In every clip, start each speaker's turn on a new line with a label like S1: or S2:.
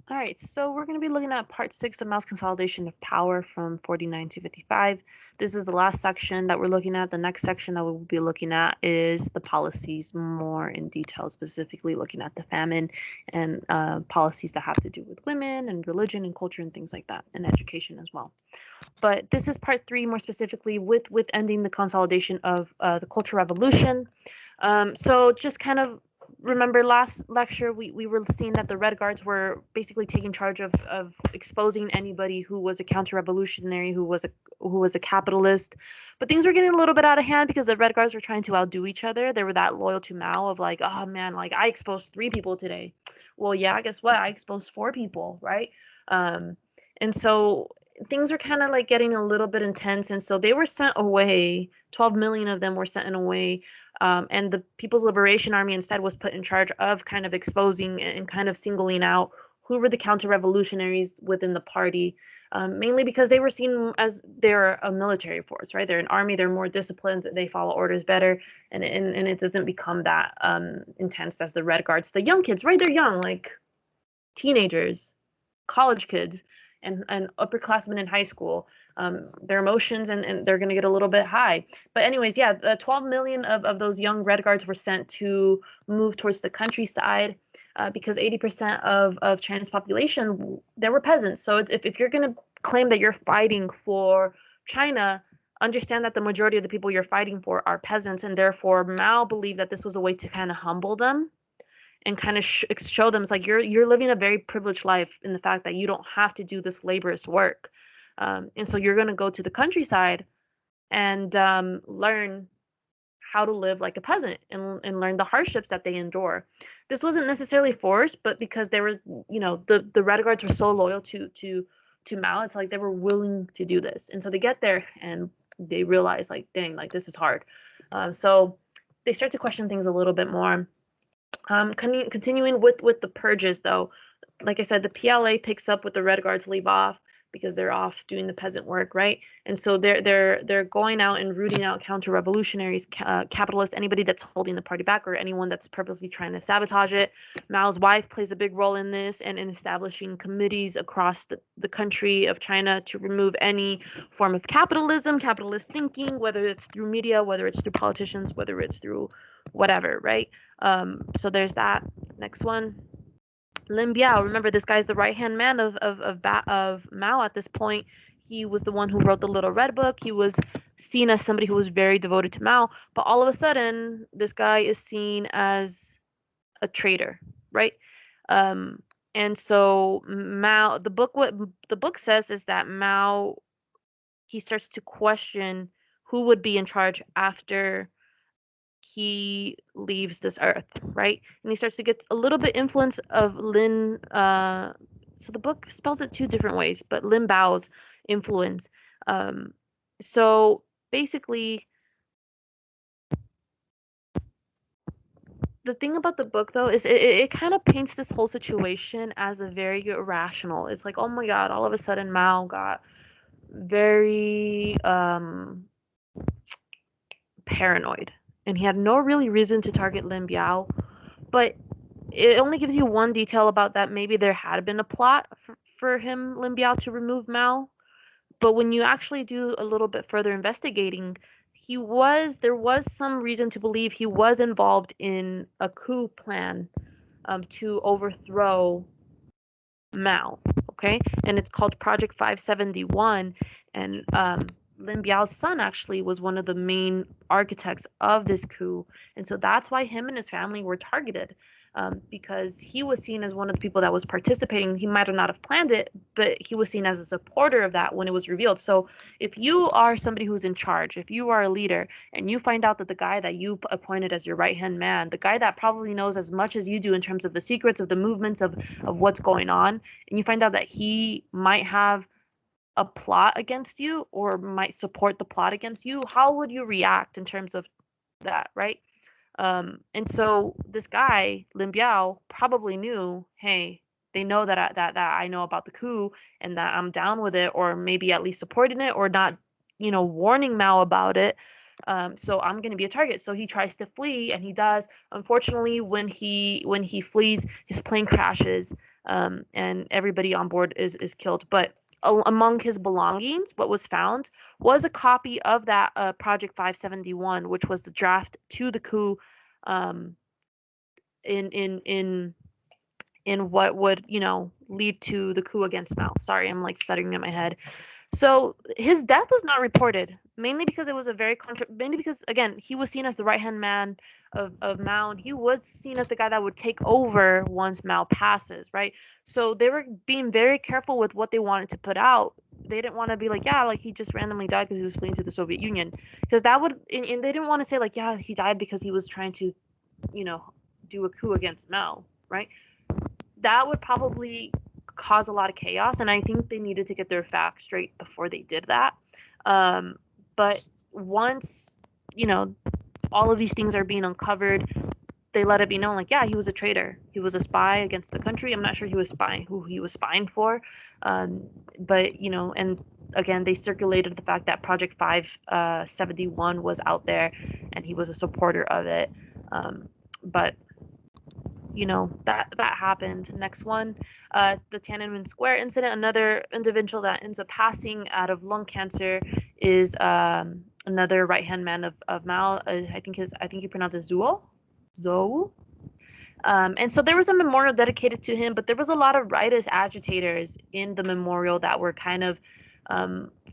S1: All right, so we're going to be looking at part 6 of Mao's consolidation of power from 49 to 55. This is the last section that we're looking at. The next section that we will be looking at is the policies more in detail, specifically looking at the famine and policies that have to do with women and religion and culture and things like that, and education as well. But this is part 3 more specifically with ending the consolidation of the Cultural Revolution. So just kind of remember last lecture we were seeing that the Red Guards were basically taking charge of exposing anybody who was a counter-revolutionary, who was a capitalist. But things were getting a little bit out of hand because the Red Guards were trying to outdo each other. They were that loyal to Mao of like, oh man, like I exposed 3 people today. Well, yeah, guess what? I exposed 4 people, right? And so things were kind of like getting a little bit intense, and so they were sent away. 12 million of them were sent away, and the People's Liberation Army instead was put in charge of kind of exposing and kind of singling out who were the counter-revolutionaries within the party, mainly because they were seen as they're a military force, right? They're an army, they're more disciplined, they follow orders better, and it doesn't become that intense as the Red Guards. The young kids, right? They're young, like teenagers, college kids, and upperclassmen in high school. Their emotions and they're going to get a little bit high. But anyways, yeah, 12 million of those young Red Guards were sent to move towards the countryside because 80% of China's population, there were peasants. So if you're going to claim that you're fighting for China, understand that the majority of the people you're fighting for are peasants, and therefore Mao believed that this was a way to kind of humble them and kind of show them it's like you're living a very privileged life in the fact that you don't have to do this laborious work, and so you're going to go to the countryside and learn how to live like a peasant and learn the hardships that they endure. This wasn't necessarily forced, but because they were, the Red Guards were so loyal to Mao, it's like they were willing to do this, and so they get there and they realize like, dang, like this is hard. So they start to question things a little bit more. Continuing with the purges, though, like I said, the PLA picks up with the Red Guards leave off because they're off doing the peasant work, right? And so they're going out and rooting out counter-revolutionaries, capitalists, anybody that's holding the party back, or anyone that's purposely trying to sabotage it. Mao's wife plays a big role in this and in establishing committees across the country of China to remove any form of capitalism, capitalist thinking, whether it's through media, whether it's through politicians, whether it's through whatever, right? So there's that. Next one. Lin Biao, remember this guy's the right-hand man of Mao at this point. He was the one who wrote the Little Red Book. He was seen as somebody who was very devoted to Mao, but all of a sudden, this guy is seen as a traitor, right? And so Mao, what the book says is that Mao, he starts to question who would be in charge after he leaves this earth, right? And he starts to get a little bit influence of Lin. So the book spells it 2 different ways, but Lin Bao's influence. So basically, the thing about the book though is it kind of paints this whole situation as a very irrational. It's like, oh my God, all of a sudden Mao got very paranoid, and he had no really reason to target Lin Biao, but it only gives you one detail about that. Maybe there had been a plot for him, Lin Biao, to remove Mao, but when you actually do a little bit further investigating, there was some reason to believe he was involved in a coup plan to overthrow Mao, okay? And it's called Project 571, and Lin Biao's son actually was one of the main architects of this coup, and so that's why him and his family were targeted, because he was seen as one of the people that was participating. He might have not have planned it, but he was seen as a supporter of that when it was revealed. So if you are somebody who's in charge, if you are a leader, and you find out that the guy that you appointed as your right-hand man, the guy that probably knows as much as you do in terms of the secrets of the movements of what's going on, and you find out that he might have a plot against you or might support the plot against you, how would you react in terms of that, right? And so this guy, Lin Biao, probably knew, hey, they know that I know about the coup and that I'm down with it, or maybe at least supporting it, or not, warning Mao about it. So I'm going to be a target. So he tries to flee, and he does. Unfortunately, when he flees, his plane crashes. and everybody on board is killed. But among his belongings, what was found was a copy of that Project 571, which was the draft to the coup, um, in in in in what would lead to the coup against Mao. Sorry, I'm like stuttering in my head. So his death was not reported, mainly because it was a mainly because again he was seen as the right hand man of Mao, and he was seen as the guy that would take over once Mao passes, right? So they were being very careful with what they wanted to put out. They didn't want to be like, yeah, like he just randomly died because he was fleeing to the Soviet Union, because that would, and they didn't want to say like, yeah, he died because he was trying to, you know, do a coup against Mao, right? That would probably cause a lot of chaos, and I think they needed to get their facts straight before they did that. But once all of these things are being uncovered, they let it be known like, yeah, he was a traitor, he was a spy against the country. I'm not sure he was spying who he was spying for, but and again they circulated the fact that Project 571 was out there and he was a supporter of it. But that happened. Next one, the Tiananmen Square incident. Another individual that ends up passing out of lung cancer is another right hand man of Mao. I think he pronounces Zhou. And so there was a memorial dedicated to him, but there was a lot of rightist agitators in the memorial that were kind of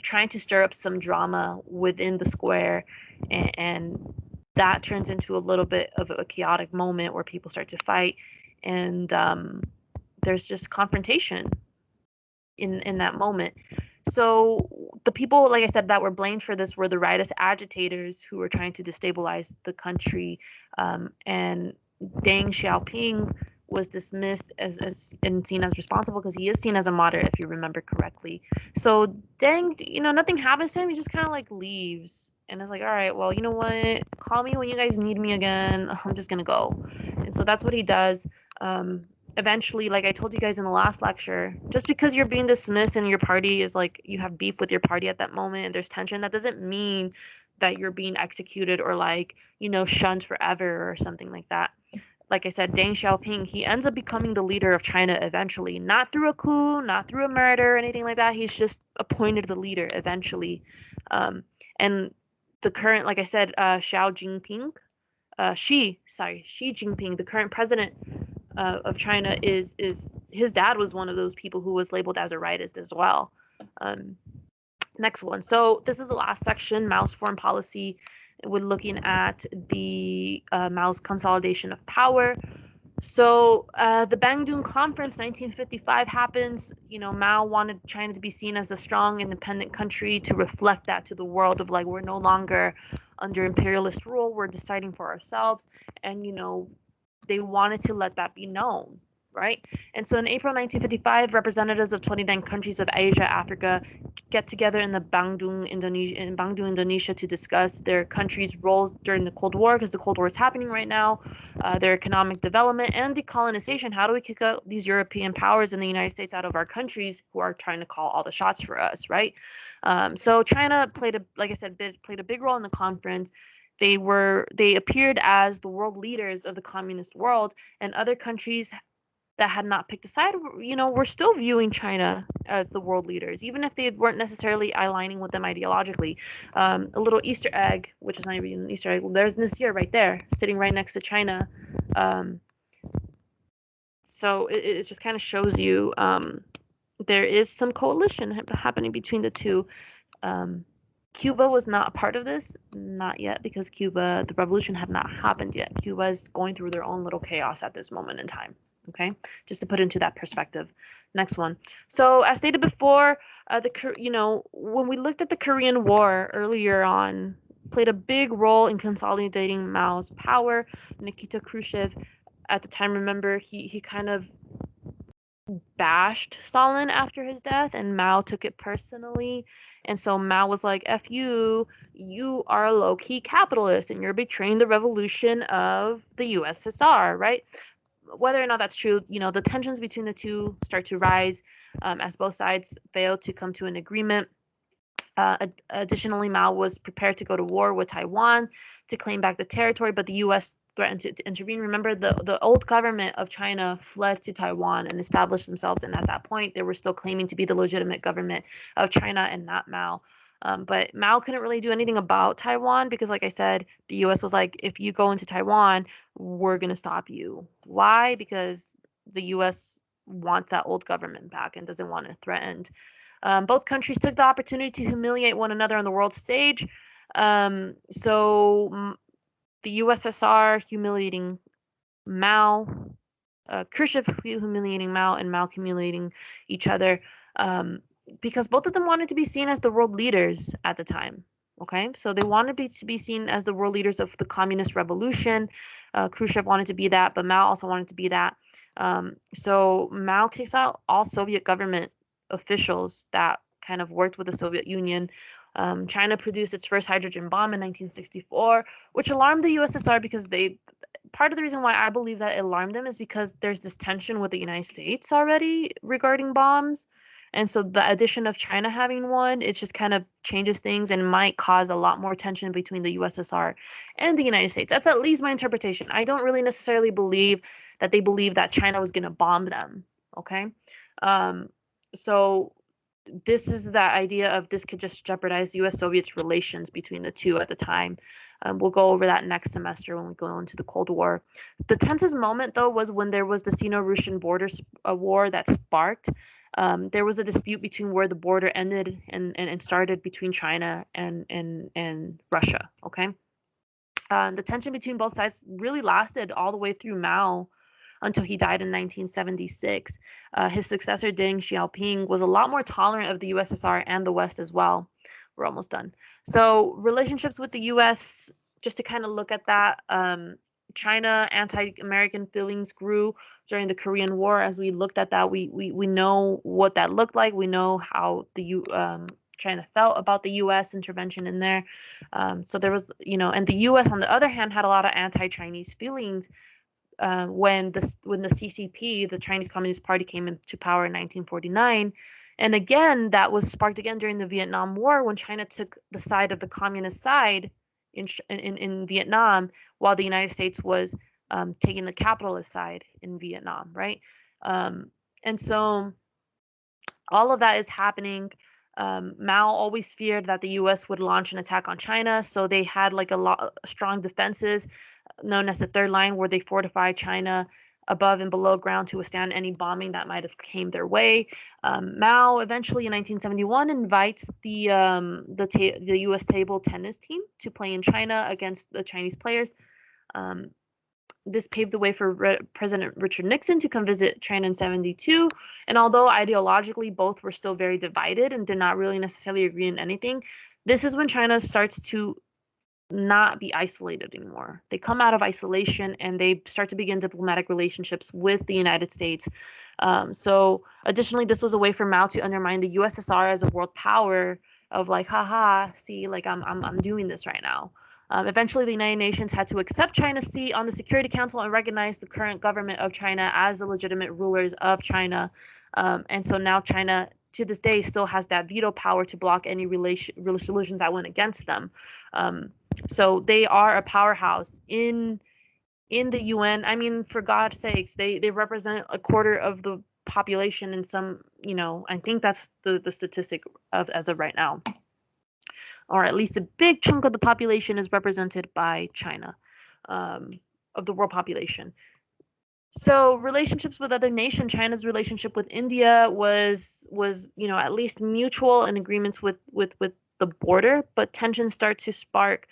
S1: trying to stir up some drama within the square, and that turns into a little bit of a chaotic moment where people start to fight, and there's just confrontation in that moment. So the people, like I said, that were blamed for this were the rightist agitators who were trying to destabilize the country, and Deng Xiaoping was dismissed as and seen as responsible because he is seen as a moderate, if you remember correctly. So Deng, nothing happens to him. He just kind of like leaves and it's like, all right, well, you know what? Call me when you guys need me again. I'm just gonna go. And so that's what he does. Eventually, like I told you guys in the last lecture, just because you're being dismissed and your party is like you have beef with your party at that moment and there's tension, that doesn't mean that you're being executed or like shunned forever or something like that. Like I said, Deng Xiaoping, he ends up becoming the leader of China eventually, not through a coup, not through a murder or anything like that. He's just appointed the leader eventually. And the current, like I said, Xi Jinping, the current president of China, is his dad was one of those people who was labeled as a rightist as well. Next one. So this is the last section, Mao's foreign policy. We're looking at the Mao's consolidation of power. So the Bandung Conference 1955 happens. Mao wanted China to be seen as a strong, independent country to reflect that to the world of like, we're no longer under imperialist rule, we're deciding for ourselves. And, they wanted to let that be known, right? And so in April 1955, representatives of 29 countries of Asia, Africa get together in Bandung, Indonesia, to discuss their country's roles during the Cold War, because the Cold War is happening right now, their economic development and decolonization. How do we kick out these European powers in the United States out of our countries who are trying to call all the shots for us, right? So China played a big role in the conference. They appeared as the world leaders of the communist world, and other countries that had not picked a side, were still viewing China as the world leaders, even if they weren't necessarily aligning with them ideologically. A little Easter egg, which is not even an Easter egg, there's this year right there, sitting right next to China. So it just kind of shows you there is some coalition happening between the two. Cuba was not a part of this, not yet, because Cuba, the revolution had not happened yet. Cuba is going through their own little chaos at this moment in time. Okay, just to put into that perspective. Next one. So as stated before, when we looked at the Korean War earlier on, played a big role in consolidating Mao's power. Nikita Khrushchev, at the time, remember, he kind of bashed Stalin after his death, and Mao took it personally. And so Mao was like, F you are a low-key capitalist and you're betraying the revolution of the USSR, right? Whether or not that's true, the tensions between the two start to rise as both sides fail to come to an agreement. Additionally, Mao was prepared to go to war with Taiwan to claim back the territory, but the U.S. threatened to intervene. Remember, the old government of China fled to Taiwan and established themselves, and at that point, they were still claiming to be the legitimate government of China and not Mao. But Mao couldn't really do anything about Taiwan because, like I said, the U.S. was like, if you go into Taiwan, we're gonna stop you. Why? Because the U.S. wants that old government back and doesn't want it threatened. Both countries took the opportunity to humiliate one another on the world stage. The USSR humiliating Mao, Khrushchev humiliating Mao, and Mao humiliating each other, because both of them wanted to be seen as the world leaders at the time. Okay, so they wanted to be seen as the world leaders of the communist revolution. Khrushchev wanted to be that, but Mao also wanted to be that. So Mao kicks out all Soviet government officials that kind of worked with the Soviet Union. China produced its first hydrogen bomb in 1964, which alarmed the USSR because part of the reason why I believe that it alarmed them is because there's this tension with the United States already regarding bombs. And so the addition of China having one, it just kind of changes things and might cause a lot more tension between the USSR and the United States. That's at least my interpretation. I don't really necessarily believe that they believe that China was going to bomb them. Okay. So this is that idea of this could just jeopardize US Soviet's relations between the two at the time. We'll go over that next semester when we go into the Cold War. The tensest moment, though, was when there was the Sino-Russian border war that sparked. There was a dispute between where the border ended and started between China and Russia. Okay, the tension between both sides really lasted all the way through Mao until he died in 1976. His successor, Deng Xiaoping, was a lot more tolerant of the USSR and the West as well. We're almost done. So relationships with the U.S., just to kind of look at that, China anti-American feelings grew during the Korean War. As we looked at that, we know what that looked like. We know how China felt about the U.S. intervention in there. So there was, and the U.S. on the other hand had a lot of anti-Chinese feelings when the CCP, the Chinese Communist Party, came into power in 1949. And again, that was sparked again during the Vietnam War when China took the side of the communist side in Vietnam, while the United States was taking the capitalist side in Vietnam, right? And so all of that is happening. Mao always feared that the U.S. would launch an attack on China, so they had like a lot strong defenses known as the Third Line, where they fortified China above and below ground to withstand any bombing that might have came their way. Mao eventually in 1971 invites the U.S. table tennis team to play in China against the Chinese players. This paved the way for President Richard Nixon to come visit China in 72. And although ideologically both were still very divided and did not really necessarily agree on anything, this is when China starts to not be isolated anymore. They come out of isolation and they start to begin diplomatic relationships with the United States. So additionally, this was a way for Mao to undermine the USSR as a world power of like, haha, see, like I'm doing this right now. Eventually, the United Nations had to accept China's seat on the Security Council and recognize the current government of China as the legitimate rulers of China. And so now China, to this day, still has that veto power to block any resolutions that went against them. So they are a powerhouse in the UN. I mean, for God's sakes, they represent a quarter of the population in some, I think that's the statistic as of right now. Or at least a big chunk of the population is represented by China, of the world population. So relationships with other nations, China's relationship with India was at least mutual in agreements with the border, but tensions start to spark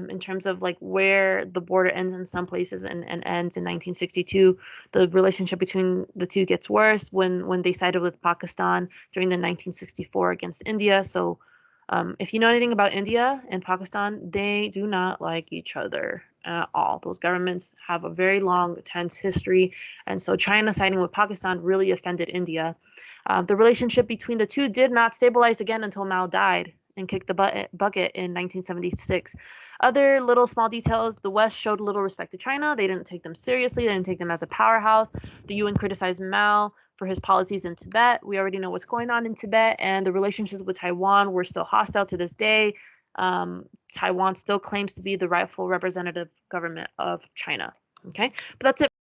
S1: in terms of like where the border ends in some places and ends in 1962. The relationship between the two gets worse when they sided with Pakistan during the 1964 against India. So if you know anything about India and Pakistan, they do not like each other at all. Those governments have a very long, tense history. And so China siding with Pakistan really offended India. The relationship between the two did not stabilize again until Mao died and kicked the bucket in 1976. Other little small details, the West showed little respect to China. They didn't take them seriously. They didn't take them as a powerhouse. The UN criticized Mao for his policies in Tibet. We already know what's going on in Tibet, and the relationships with Taiwan were still hostile to this day. Taiwan still claims to be the rightful representative government of China. Okay, but that's it